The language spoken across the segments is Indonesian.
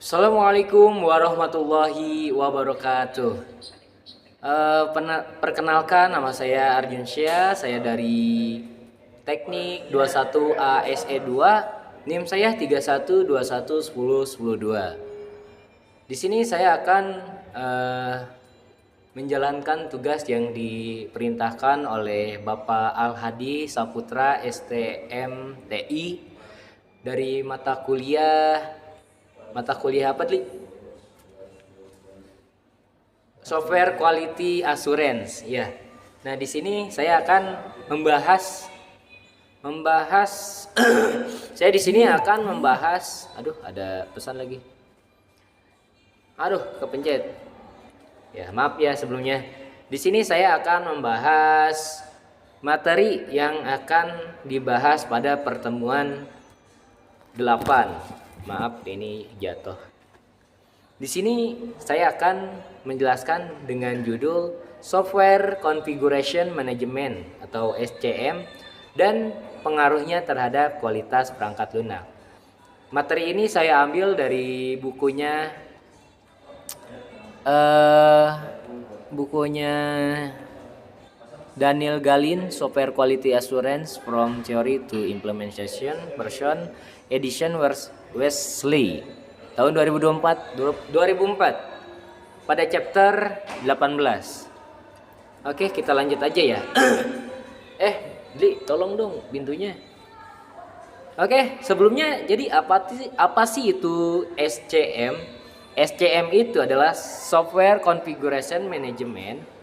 Assalamualaikum warahmatullahi wabarakatuh. Perkenalkan, nama saya Arjun Syah. Saya dari Teknik 21 ASE 2. NIM saya 31211010. Di sini saya akan menjalankan tugas yang diperintahkan oleh Bapak Al-Hadi Saputra STM TI dari mata kuliah apa, Li? Software Quality Assurance, ya. Nah, di sini saya akan membahas saya di sini akan membahas, aduh, ada pesan lagi. Aduh, kepencet. Ya, maaf ya sebelumnya. Di sini saya akan membahas materi yang akan dibahas pada pertemuan 8. Maaf, ini jatuh. Di sini saya akan menjelaskan dengan judul Software Configuration Management atau SCM dan pengaruhnya terhadap kualitas perangkat lunak. Materi ini saya ambil dari bukunya Daniel Galin, Software Quality Assurance from Theory to Implementation, version edition Wesley, tahun 2004 pada chapter 18. Oke, kita lanjut aja ya. Dli, tolong dong pintunya. Oke, sebelumnya jadi apa sih itu SCM? SCM itu adalah Software Configuration Management,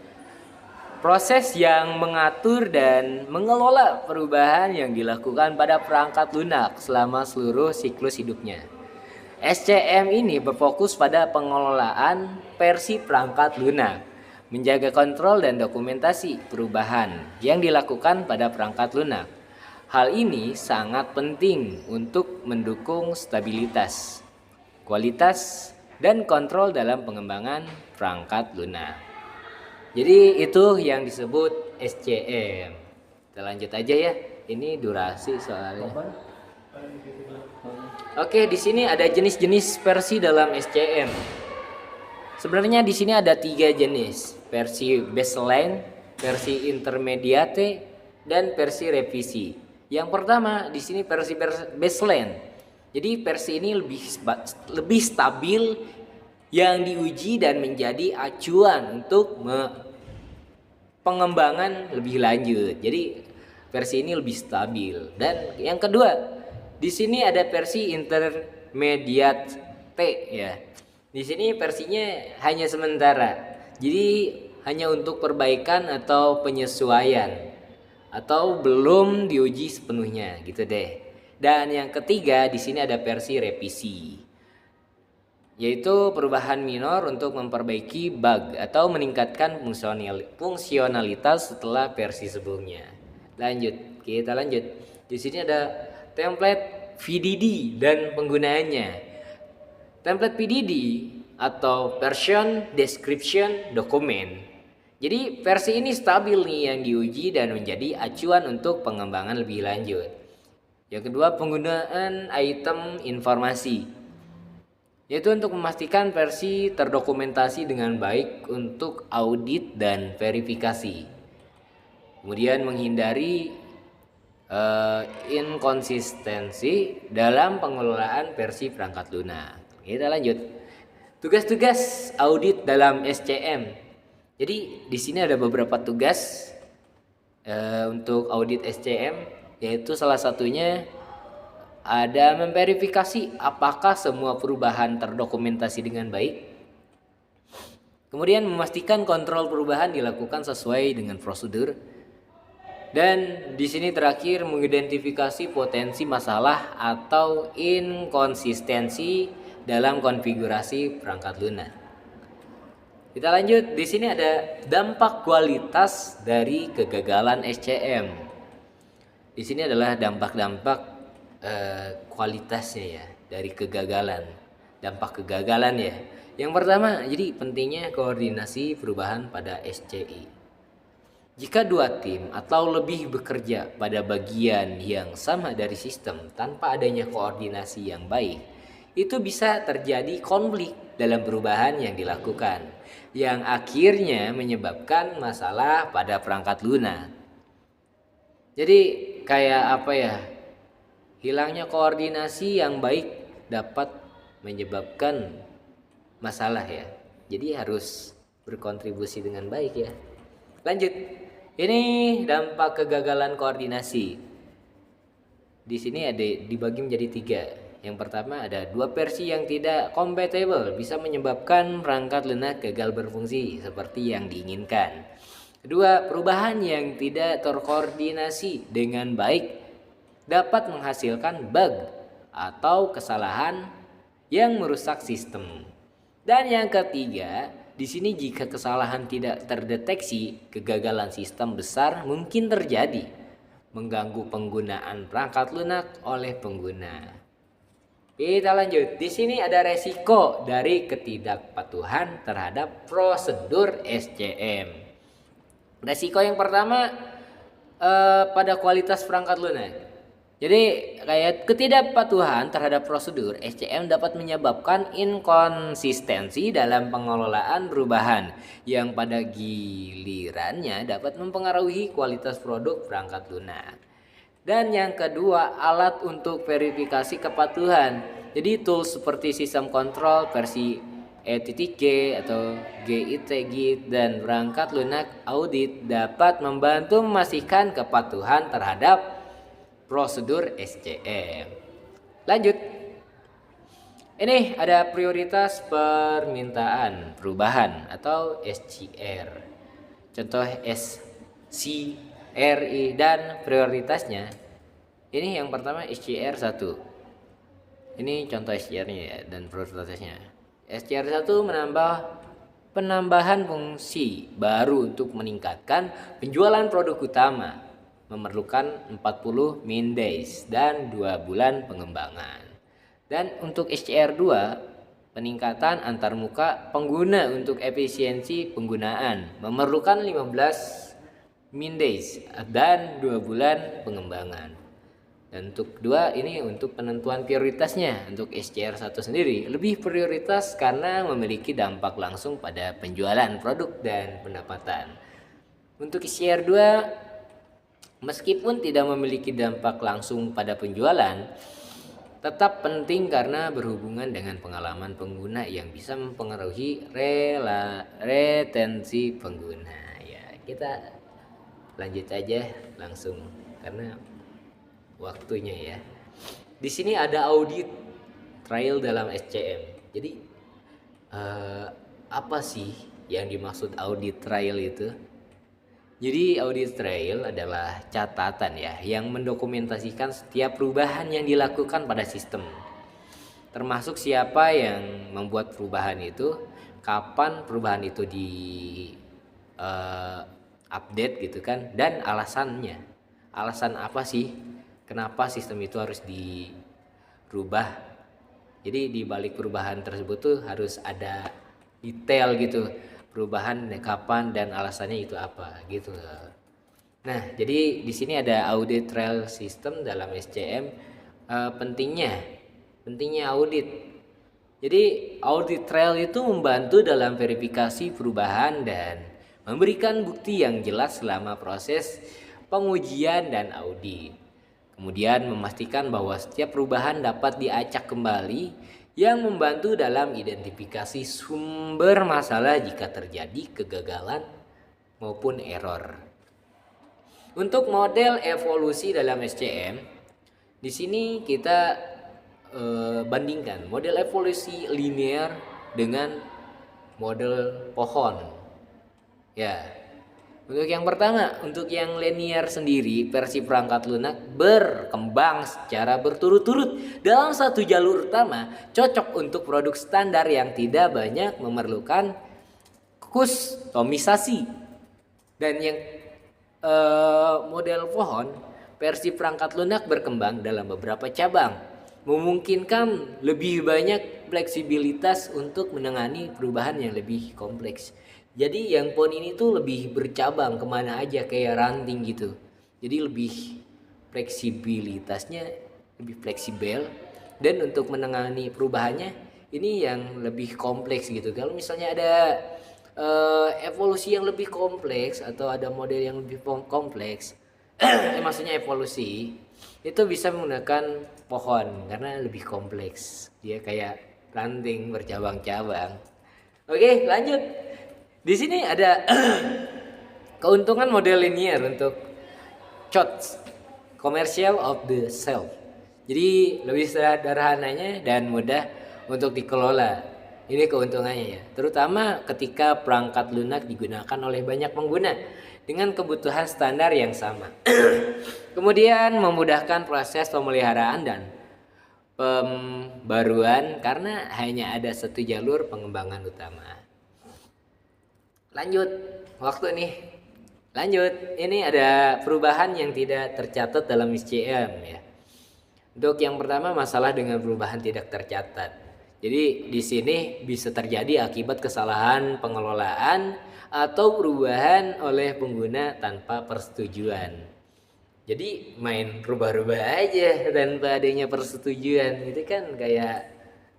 proses yang mengatur dan mengelola perubahan yang dilakukan pada perangkat lunak selama seluruh siklus hidupnya. SCM ini berfokus pada pengelolaan versi perangkat lunak, menjaga kontrol dan dokumentasi perubahan yang dilakukan pada perangkat lunak. Hal ini sangat penting untuk mendukung stabilitas, kualitas, dan kontrol dalam pengembangan perangkat lunak. Jadi itu yang disebut SCM. Kita lanjut aja ya. Ini durasi soalnya. Oke, di sini ada jenis-jenis versi dalam SCM. Sebenarnya di sini ada 3 jenis: versi baseline, versi intermediate, dan versi revisi. Yang pertama di sini versi baseline. Jadi versi ini lebih stabil, yang diuji dan menjadi acuan untuk pengembangan lebih lanjut. Jadi versi ini lebih stabil. Dan yang kedua, di sini ada versi intermediate ya. Di sini versinya hanya sementara. Jadi hanya untuk perbaikan atau penyesuaian, atau belum diuji sepenuhnya gitu deh. Dan yang ketiga di sini ada versi revisi, yaitu perubahan minor untuk memperbaiki bug atau meningkatkan fungsionalitas setelah versi sebelumnya. Kita lanjut. Di sini ada template VDD dan penggunaannya. Template VDD atau Version Description Document. Jadi versi ini stabil nih, yang diuji dan menjadi acuan untuk pengembangan lebih lanjut. Yang kedua, penggunaan item informasi, yaitu untuk memastikan versi terdokumentasi dengan baik untuk audit dan verifikasi. Kemudian menghindari inkonsistensi dalam pengelolaan versi perangkat lunak. Kita lanjut. Tugas-tugas audit dalam SCM. Jadi di sini ada beberapa tugas untuk audit SCM, yaitu salah satunya ada memverifikasi apakah semua perubahan terdokumentasi dengan baik. Kemudian memastikan kontrol perubahan dilakukan sesuai dengan prosedur. Dan di sini terakhir mengidentifikasi potensi masalah atau inkonsistensi dalam konfigurasi perangkat lunak. Kita lanjut. Di sini ada dampak kualitas dari kegagalan SCM. Di sini adalah dampak-dampak kualitasnya ya dari kegagalan. Dampak kegagalan ya. Yang pertama, jadi pentingnya koordinasi perubahan pada SCI. Jika 2 tim atau lebih bekerja pada bagian yang sama dari sistem tanpa adanya koordinasi yang baik, itu bisa terjadi konflik dalam perubahan yang dilakukan, yang akhirnya menyebabkan masalah pada perangkat lunak. Jadi kayak apa ya, hilangnya koordinasi yang baik dapat menyebabkan masalah ya. Jadi harus berkontribusi dengan baik ya. Lanjut. Ini dampak kegagalan koordinasi. Di sini ada dibagi menjadi 3. Yang pertama ada 2 versi yang tidak compatible bisa menyebabkan perangkat lunak gagal berfungsi seperti yang diinginkan. Kedua, perubahan yang tidak terkoordinasi dengan baik dapat menghasilkan bug atau kesalahan yang merusak sistem. Dan yang ketiga, di sini jika kesalahan tidak terdeteksi, kegagalan sistem besar mungkin terjadi, mengganggu penggunaan perangkat lunak oleh pengguna. Kita lanjut. Di sini ada resiko dari ketidakpatuhan terhadap prosedur SCM. Resiko yang pertama pada kualitas perangkat lunak. Jadi kayak ketidakpatuhan terhadap prosedur SCM dapat menyebabkan inkonsistensi dalam pengelolaan perubahan yang pada gilirannya dapat mempengaruhi kualitas produk perangkat lunak. Dan yang kedua, alat untuk verifikasi kepatuhan. Jadi tools seperti sistem kontrol versi E.G atau GIT dan perangkat lunak audit dapat membantu memastikan kepatuhan terhadap prosedur SCM. Lanjut. Ini ada prioritas permintaan perubahan atau SCR. Contoh SCRI dan prioritasnya. Ini yang pertama SCR 1. Ini contoh SCR-nya ya dan prioritasnya. SCR 1 penambahan fungsi baru untuk meningkatkan penjualan produk utama, memerlukan 40 min days dan 2 bulan pengembangan. Dan untuk SCR 2, peningkatan antarmuka pengguna untuk efisiensi penggunaan, memerlukan 15 min days dan 2 bulan pengembangan. Dan untuk 2 ini untuk penentuan prioritasnya. Untuk SCR 1 sendiri lebih prioritas karena memiliki dampak langsung pada penjualan produk dan pendapatan. Untuk SCR 2 meskipun tidak memiliki dampak langsung pada penjualan, tetap penting karena berhubungan dengan pengalaman pengguna yang bisa mempengaruhi retensi pengguna. Ya, kita lanjut aja langsung karena waktunya ya. Di sini ada audit trial dalam SCM. Jadi apa sih yang dimaksud audit trial itu? Jadi audit trail adalah catatan ya yang mendokumentasikan setiap perubahan yang dilakukan pada sistem. Termasuk siapa yang membuat perubahan itu, kapan perubahan itu di update gitu kan, dan alasannya. Alasan apa sih kenapa sistem itu harus dirubah? Jadi di balik perubahan tersebut tuh harus ada detail gitu. Perubahan kapan dan alasannya itu apa gitu. Nah, jadi di sini ada audit trail system dalam SCM. Pentingnya audit. Jadi audit trail itu membantu dalam verifikasi perubahan dan memberikan bukti yang jelas selama proses pengujian dan audit. Kemudian memastikan bahwa setiap perubahan dapat diacak kembali yang membantu dalam identifikasi sumber masalah jika terjadi kegagalan maupun error. Untuk model evolusi dalam SCM, di sini kita bandingkan model evolusi linear dengan model pohon. Ya. Untuk yang pertama, untuk yang linear sendiri, versi perangkat lunak berkembang secara berturut-turut dalam satu jalur utama, cocok untuk produk standar yang tidak banyak memerlukan kustomisasi. Dan yang model pohon, versi perangkat lunak berkembang dalam beberapa cabang, memungkinkan lebih banyak fleksibilitas untuk menangani perubahan yang lebih kompleks. Jadi yang pohon ini tuh lebih bercabang kemana aja kayak ranting gitu. Jadi lebih fleksibilitasnya lebih fleksibel Dan untuk menangani perubahannya ini yang lebih kompleks gitu. Kalau misalnya ada evolusi yang lebih kompleks atau ada model yang lebih kompleks, maksudnya evolusi itu bisa menggunakan pohon karena lebih kompleks. Dia kayak ranting bercabang-cabang. Oke, lanjut. Di sini ada keuntungan model linear untuk COTS, commercial of the self. Jadi lebih sederhananya dan mudah untuk dikelola. Ini keuntungannya ya, terutama ketika perangkat lunak digunakan oleh banyak pengguna dengan kebutuhan standar yang sama. Kemudian memudahkan proses pemeliharaan dan pembaruan karena hanya ada satu jalur pengembangan utama. Lanjut, waktu nih. Lanjut, ini ada perubahan yang tidak tercatat dalam SCM ya. Untuk yang pertama, masalah dengan perubahan tidak tercatat. Jadi di sini bisa terjadi akibat kesalahan pengelolaan atau perubahan oleh pengguna tanpa persetujuan. Jadi main rubah-rubah aja tanpa adanya persetujuan, itu kan kayak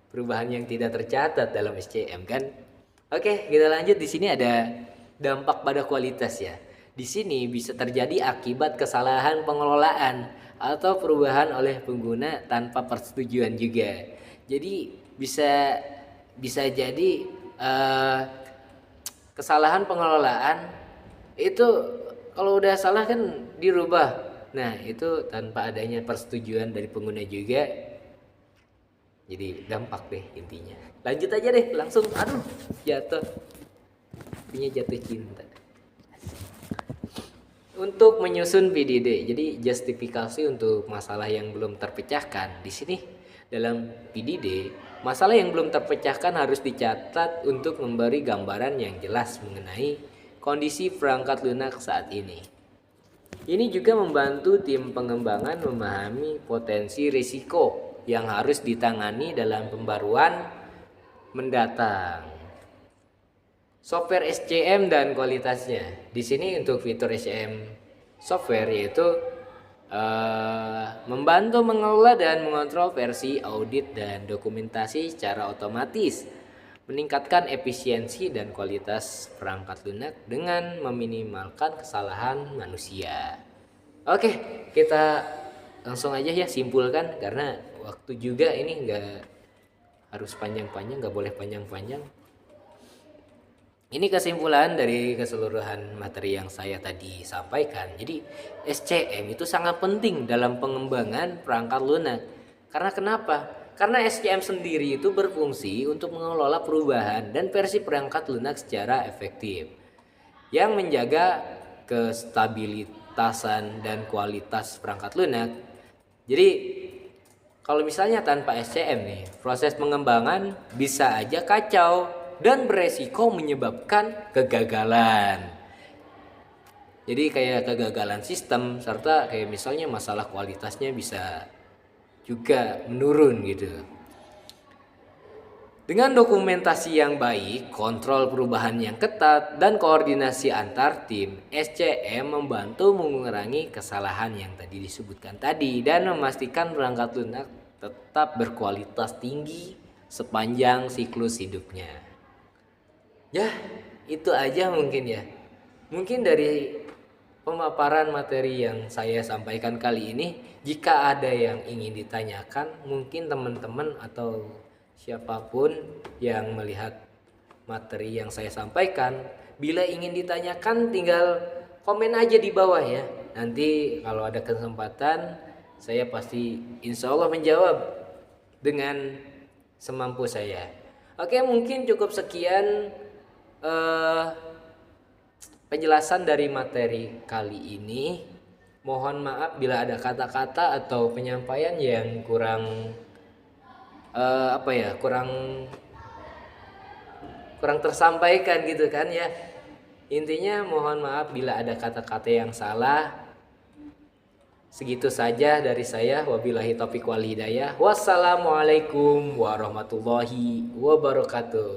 perubahan yang tidak tercatat dalam SCM kan. Oke, kita lanjut. Di sini ada dampak pada kualitas ya. Di sini bisa terjadi akibat kesalahan pengelolaan atau perubahan oleh pengguna tanpa persetujuan juga. Jadi bisa jadi kesalahan pengelolaan itu kalau udah salah kan dirubah. Nah, itu tanpa adanya persetujuan dari pengguna juga. Jadi dampak deh intinya. Lanjut aja deh langsung. Aduh, jatuh. Intinya jatuh cinta. Untuk menyusun PDD. Jadi justifikasi untuk masalah yang belum terpecahkan. Di sini dalam PDD, masalah yang belum terpecahkan harus dicatat untuk memberi gambaran yang jelas mengenai kondisi perangkat lunak saat ini. Ini juga membantu tim pengembangan memahami potensi risiko yang harus ditangani dalam pembaruan mendatang. Software SCM dan kualitasnya. Di sini untuk fitur SCM software yaitu membantu mengelola dan mengontrol versi, audit dan dokumentasi secara otomatis, meningkatkan efisiensi dan kualitas perangkat lunak dengan meminimalkan kesalahan manusia. Oke, kita langsung aja ya simpulkan karena waktu juga ini nggak harus panjang-panjang, nggak boleh panjang-panjang. Ini kesimpulan dari keseluruhan materi yang saya tadi sampaikan. Jadi SCM itu sangat penting dalam pengembangan perangkat lunak. Karena kenapa? Karena SCM sendiri itu berfungsi untuk mengelola perubahan dan versi perangkat lunak secara efektif, yang menjaga kestabilitasan dan kualitas perangkat lunak. Jadi kalau misalnya tanpa SCM nih, proses pengembangan bisa aja kacau dan beresiko menyebabkan kegagalan. Jadi kayak kegagalan sistem serta kayak misalnya masalah kualitasnya bisa juga menurun gitu. Dengan dokumentasi yang baik, kontrol perubahan yang ketat, dan koordinasi antar tim, SCM membantu mengurangi kesalahan yang tadi disebutkan tadi dan memastikan perangkat lunak tetap berkualitas tinggi sepanjang siklus hidupnya. Ya, itu aja mungkin ya. Mungkin dari pemaparan materi yang saya sampaikan kali ini, jika ada yang ingin ditanyakan, mungkin teman-teman atau siapapun yang melihat materi yang saya sampaikan, bila ingin ditanyakan tinggal komen aja di bawah ya. Nanti kalau ada kesempatan, saya pasti insya Allah menjawab dengan semampu saya. Oke, mungkin cukup sekian penjelasan dari materi kali ini. Mohon maaf bila ada kata-kata atau penyampaian yang kurang kurang tersampaikan gitu kan ya. Intinya mohon maaf bila ada kata-kata yang salah. Segitu saja dari saya. Wabillahi taufiq wal hidayah. Wassalamualaikum warahmatullahi wabarakatuh.